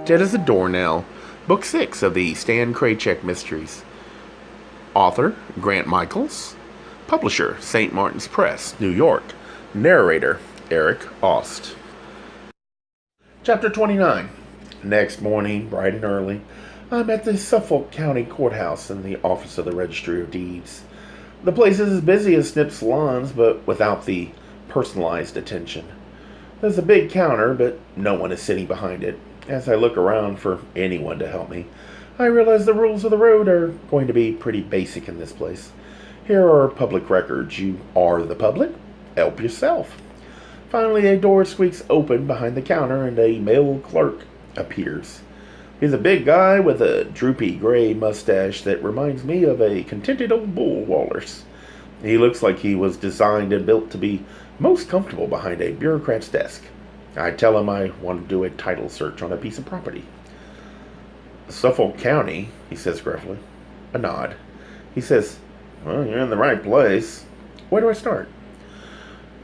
Dead as a Doornail, Book 6 of the Stan Kraychik Mysteries. Author, Grant Michaels. Publisher, St. Martin's Press, New York. Narrator, Eric Aust. Chapter 29. Next morning, bright and early, I'm at the Suffolk County Courthouse in the office of the Registry of Deeds. The place is as busy as snips salons, but without the personalized attention. There's a big counter, but no one is sitting behind it. As I look around for anyone to help me, I realize the rules of the road are going to be pretty basic in this place. Here are public records. You are the public. Help yourself. Finally, a door squeaks open behind the counter and a male clerk appears. He's a big guy with a droopy gray mustache that reminds me of a contented old bull walrus. He looks like he was designed and built to be most comfortable behind a bureaucrat's desk. I tell him I want to do a title search on a piece of property. Suffolk County, he says gruffly. A nod. He says, well, you're in the right place. Where do I start?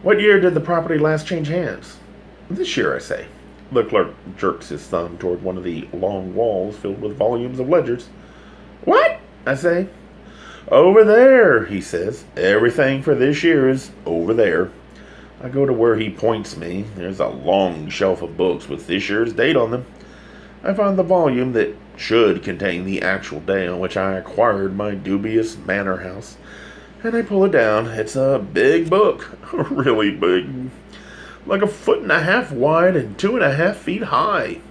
What year did the property last change hands? This year, I say. The clerk jerks his thumb toward one of the long walls filled with volumes of ledgers. What? I say. Over there, he says. Everything for this year is over there. I go to where he points me. There's a long shelf of books with this year's date on them. I find the volume that should contain the actual day on which I acquired my dubious manor house, and I pull it down. It's a big book, really big, like 1.5 feet wide and 2.5 feet high.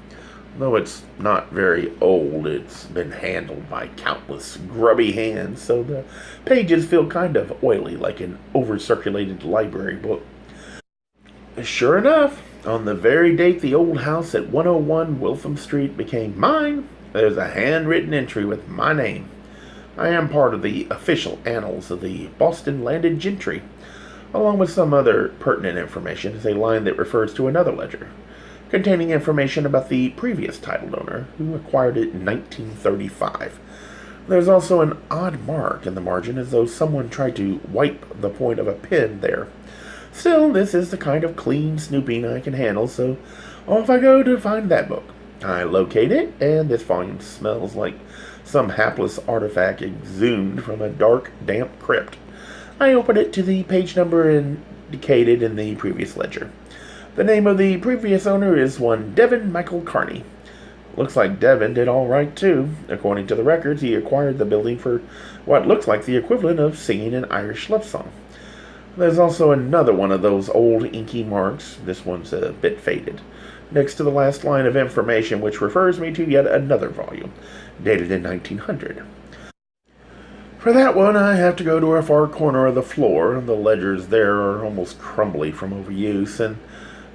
Though it's not very old, it's been handled by countless grubby hands, so the pages feel kind of oily, like an over-circulated library book. Sure enough, on the very date the old house at 101 Wiltham Street became mine, there's a handwritten entry with my name. I am part of the official annals of the Boston landed gentry. Along with some other pertinent information is a line that refers to another ledger, containing information about the previous title owner, who acquired it in 1935. There's also an odd mark in the margin, as though someone tried to wipe the point of a pen there. Still, this is the kind of clean snooping I can handle, so off I go to find that book. I locate it, and this volume smells like some hapless artifact exhumed from a dark, damp crypt. I open it to the page number indicated in the previous ledger. The name of the previous owner is one Devin Michael Carney. Looks like Devin did all right, too. According to the records, he acquired the building for what looks like the equivalent of singing an Irish love song. There's also another one of those old inky marks. This one's a bit faded, next to the last line of information, which refers me to yet another volume, dated in 1900. For that one, I have to go to a far corner of the floor. The ledgers there are almost crumbly from overuse, and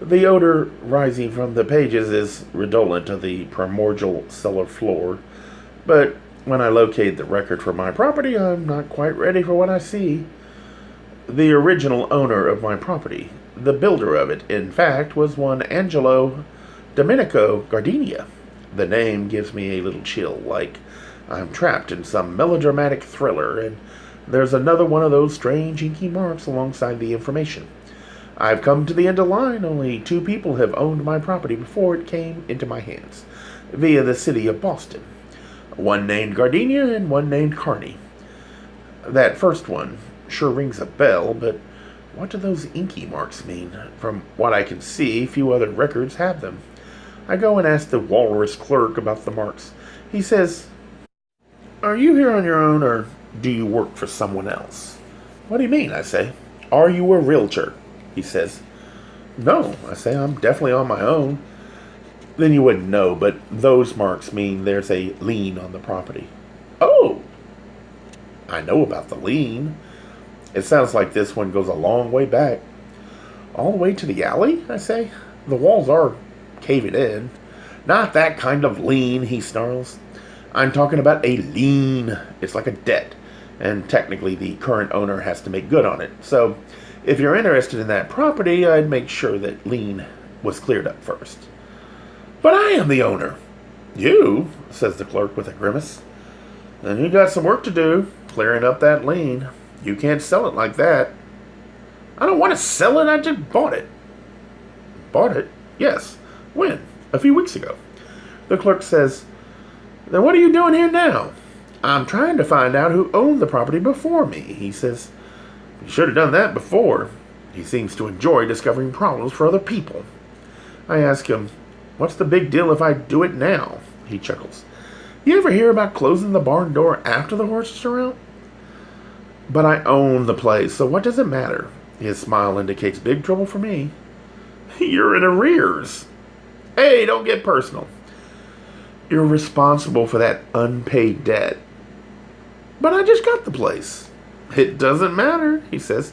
the odor rising from the pages is redolent of the primordial cellar floor. But when I locate the record for my property, I'm not quite ready for what I see. The original owner of my property, the builder of it, in fact, was one Angelo Domenico Gardenia. The name gives me a little chill, like I'm trapped in some melodramatic thriller, and there's another one of those strange inky marks alongside the information. I've come to the end of the line. Only 2 people have owned my property before it came into my hands, via the city of Boston. One named Gardenia and one named Carney. That first one sure rings a bell, but what do those inky marks mean? From what I can see, few other records have them. I go and ask the walrus clerk about the marks. He says, are you here on your own, or do you work for someone else? What do you mean? I say. Are you a realtor? He says. No, I say, I'm definitely on my own. Then you wouldn't know, but those marks mean there's a lien on the property. Oh! I know about the lien. It sounds like this one goes a long way back. All the way to the alley, I say. The walls are caving in. Not that kind of lien, he snarls. I'm talking about a lien. It's like a debt, and technically the current owner has to make good on it. So, if you're interested in that property, I'd make sure that lien was cleared up first. But I am the owner. You, says the clerk with a grimace. Then you got some work to do, clearing up that lien. You can't sell it like that. I don't want to sell it, I just bought it. Bought it? Yes. When? A few weeks ago. The clerk says, "Then what are you doing here now?" "I'm trying to find out who owned the property before me," he says. "You should have done that before." He seems to enjoy discovering problems for other people. I ask him, "What's the big deal if I do it now?" He chuckles. "You ever hear about closing the barn door after the horses are out?" "But I own the place, so what does it matter?" His smile indicates big trouble for me. "You're in arrears." "Hey, don't get personal." "You're responsible for that unpaid debt." "But I just got the place." "It doesn't matter," he says.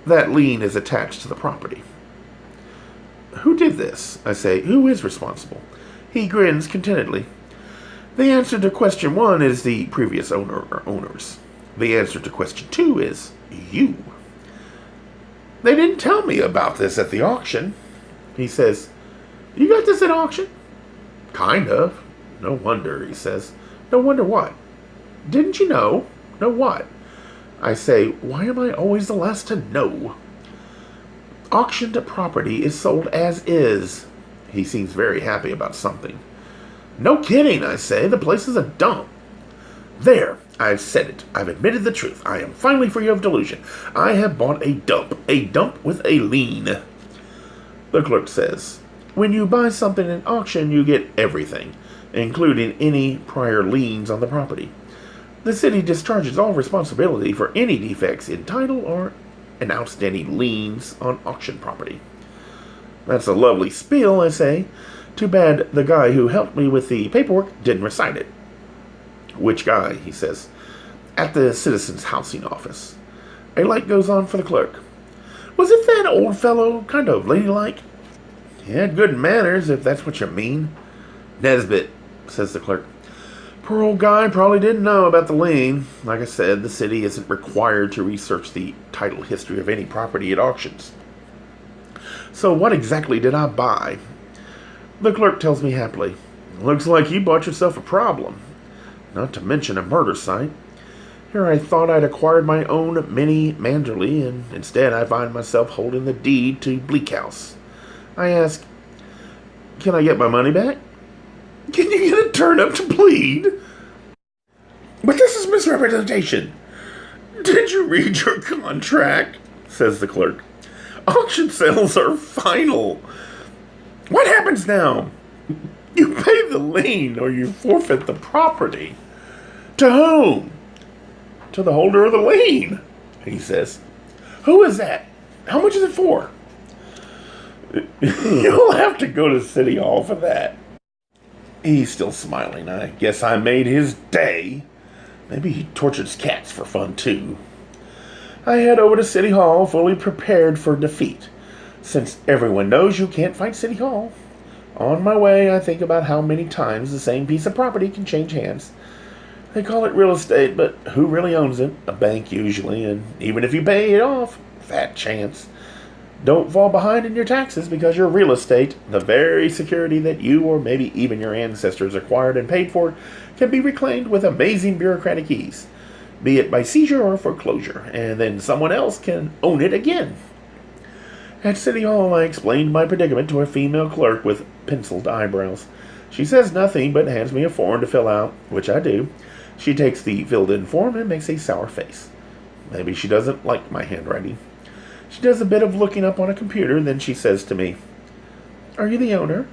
"That lien is attached to the property." "Who did this?" I say. "Who is responsible?" He grins contentedly. "The answer to question 1 is the previous owner or owners. The answer to question 2 is you." "They didn't tell me about this at the auction." He says, "You got this at auction?" "Kind of." "No wonder," he says. "No wonder what?" "Didn't you know?" "Know what?" I say, "Why am I always the last to know?" "Auctioned property is sold as is." He seems very happy about something. "No kidding," I say. "The place is a dump." "There, I've said it. I've admitted the truth. I am finally free of delusion. I have bought a dump with a lien." The clerk says, "When you buy something at auction, you get everything, including any prior liens on the property. The city discharges all responsibility for any defects in title or an outstanding liens on auction property." "That's a lovely spiel," I say. "Too bad the guy who helped me with the paperwork didn't recite it." "Which guy?" he says. "At the Citizens Housing Office." A light goes on for the clerk. "Was it that old fellow, kind of ladylike?" "He had good manners, if that's what you mean." "Nesbit," says the clerk. "Poor old guy probably didn't know about the lien. Like I said, the city isn't required to research the title history of any property at auctions." "So what exactly did I buy?" The clerk tells me happily, "Looks like you bought yourself a problem. Not to mention a murder site. Here I thought I'd acquired my own mini Manderley, and instead I find myself holding the deed to Bleak House." I ask, "Can I get my money back?" "Can you get a turnip to plead?" "But this is misrepresentation." "Did you read your contract?" says the clerk. "Auction sales are final." "What happens now?" "You pay the lien or you forfeit the property." "To whom?" "To the holder of the lien," he says. "Who is that? How much is it for?" "You'll have to go to City Hall for that." He's still smiling. I guess I made his day. Maybe he tortures cats for fun, too. I head over to City Hall, fully prepared for defeat, since everyone knows you can't fight City Hall. On my way, I think about how many times the same piece of property can change hands. They call it real estate, but who really owns it? A bank, usually, and even if you pay it off, fat chance. Don't fall behind in your taxes because your real estate, the very security that you or maybe even your ancestors acquired and paid for, can be reclaimed with amazing bureaucratic ease, be it by seizure or foreclosure, and then someone else can own it again. At City Hall, I explained my predicament to a female clerk with penciled eyebrows. She says nothing but hands me a form to fill out, which I do. She takes the filled-in form and makes a sour face. Maybe she doesn't like my handwriting. She does a bit of looking up on a computer, then she says to me, "Are you the owner?"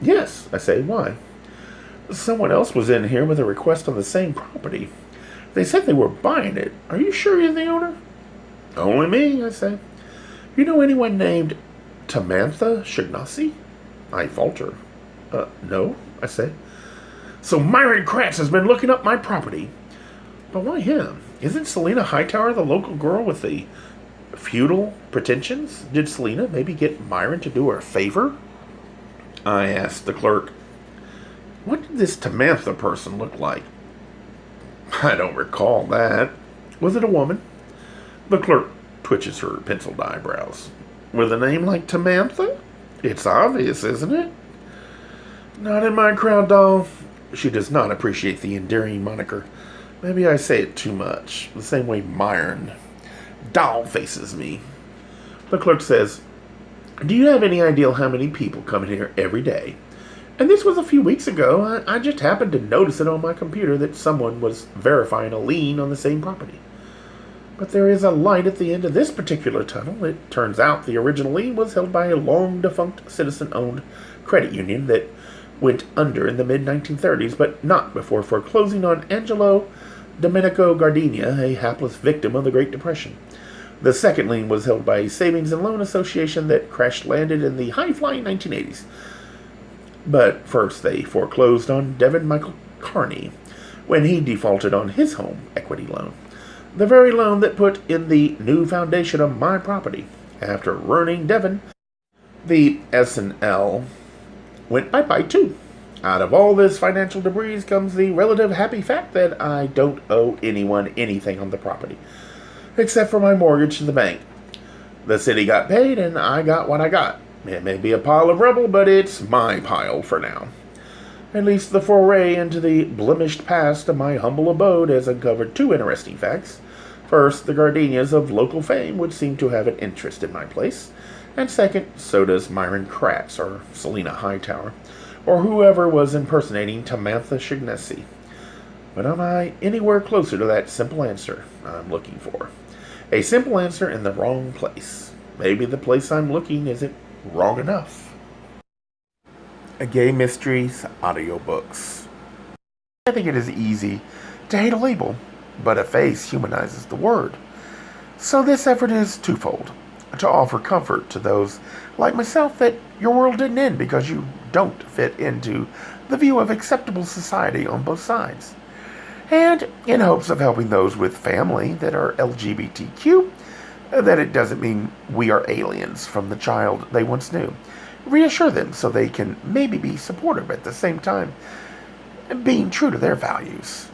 "Yes," I say. "Why?" "Someone else was in here with a request on the same property. They said they were buying it. Are you sure you're the owner?" "Only me," I say. "You know anyone named Tamantha Shagnassi?" I falter. No," I say. "So Myron Kratz has been looking up my property." "But why him? Isn't Selina Hightower the local girl with the feudal pretensions? Did Selina maybe get Myron to do her a favor?" I asked the clerk, "What did this Tamantha person look like?" "I don't recall that." "Was it a woman?" The clerk twitches her penciled eyebrows. "With a name like Tamantha? It's obvious, isn't it?" "Not in my crowd, doll." She does not appreciate the endearing moniker. Maybe I say it too much, the same way Myron doll faces me. The clerk says, "Do you have any idea how many people come in here every day? And this was a few weeks ago. I just happened to notice it on my computer that someone was verifying a lien on the same property. But there is a light at the end of this particular tunnel. It turns out the original lien was held by a long-defunct citizen-owned credit union that went under in the mid-1930s, but not before foreclosing on Angelo Domenico Gardenia, a hapless victim of the Great Depression. The second lien was held by a savings and loan association that crash-landed in the high-flying 1980s. But first they foreclosed on Devin Michael Carney when he defaulted on his home equity loan, the very loan that put in the new foundation of my property. After ruining Devin, the S&L went bye-bye too. Out of all this financial debris comes the relative happy fact that I don't owe anyone anything on the property, except for my mortgage to the bank. The city got paid and I got what I got. It may be a pile of rubble, but it's my pile for now. At least the foray into the blemished past of my humble abode has uncovered two interesting facts. First, the gardenias of local fame would seem to have an interest in my place. And second, so does Myron Kratz or Selena Hightower, or whoever was impersonating Tamantha Shignesi. But am I anywhere closer to that simple answer I'm looking for? A simple answer in the wrong place. Maybe the place I'm looking isn't wrong enough. Gay Mysteries audiobooks. I think it is easy to hate a label, but a face humanizes the word. So this effort is twofold: to offer comfort to those like myself that your world didn't end because you don't fit into the view of acceptable society on both sides, and in hopes of helping those with family that are LGBTQ, that it doesn't mean we are aliens from the child they once knew. Reassure them so they can maybe be supportive at the same time, being true to their values.